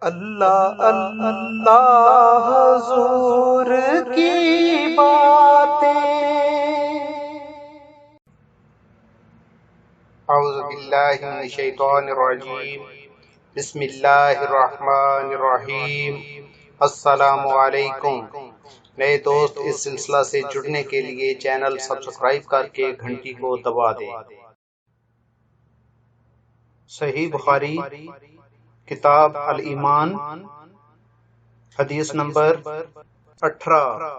اللہ اللہ حضور کی باتیں۔ اعوذ باللہ من الشیطان الرجیم، بسم اللہ الرحمن الرحیم۔ السلام علیکم۔ نئے دوست اس سلسلہ سے جڑنے کے لیے چینل سبسکرائب کر کے گھنٹی کو دبا دیں۔ صحیح بخاری کتاب الایمان، حدیث نمبر 18۔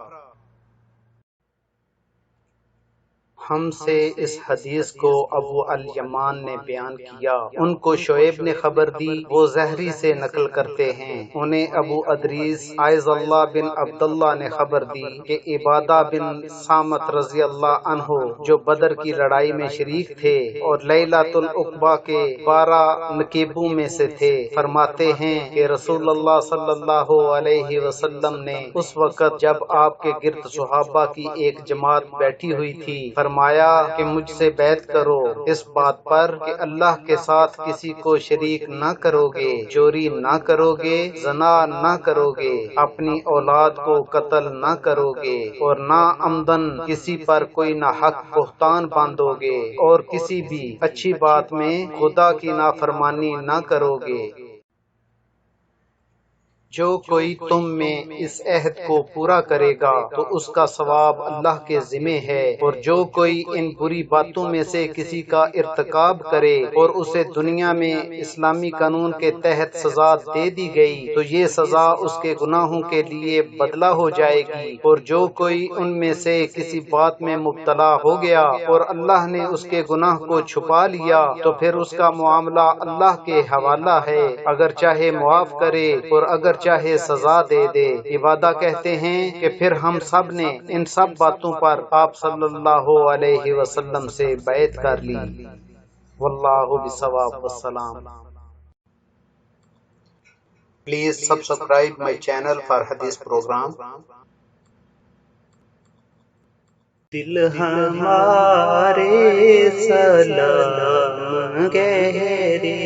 ہم سے اس حدیث کو ابو الیمان نے بیان کیا، ان کو شعیب نے خبر دی، وہ زہری سے نقل کرتے ہیں، انہیں ابو ادریس عائض اللہ بن عبداللہ نے خبر دی کہ عبادہ بن صامت رضی اللہ عنہ جو بدر کی لڑائی میں شریک تھے اور لیلۃ العقبہ کے 12 نقیبوں میں سے تھے، فرماتے ہیں کہ رسول اللہ صلی اللہ علیہ وسلم نے اس وقت جب آپ کے گرد صحابہ کی ایک جماعت بیٹھی ہوئی تھی فرمایا کہ مجھ سے بیعت کرو اس بات پر کہ اللہ کے ساتھ کسی کو شریک نہ کرو گے، چوری نہ کرو گے، زنا نہ کرو گے، اپنی اولاد کو قتل نہ کرو گے، اور نہ عمدن کسی پر کوئی ناحق بہتان باندھو گے، اور کسی بھی اچھی بات میں خدا کی نافرمانی نہ کرو گے۔ جو کوئی تم میں اس عہد کو پورا کرے گا تو اس کا ثواب اللہ کے ذمہ ہے، اور جو کوئی ان بری باتوں میں سے کسی کا ارتکاب کرے اور اسے دنیا میں اسلامی قانون کے تحت سزا دے دی گئی تو یہ سزا اس کے گناہوں کے لیے بدلہ ہو جائے گی، اور جو کوئی ان میں سے کسی بات میں مبتلا ہو گیا اور اللہ نے اس کے گناہ کو چھپا لیا تو پھر اس کا معاملہ اللہ کے حوالہ ہے، اگر چاہے معاف کرے اور اگر چاہے سزا دے دے۔ عبادہ کہتے ہیں کہ پھر ہم سب نے ان سب باتوں پر آپ صلی اللہ علیہ وسلم سے بیعت کر لی۔ واللہ بالصواب۔ والسلام۔ Please subscribe my channel for hadith program. دل ہمارے سلام گہرے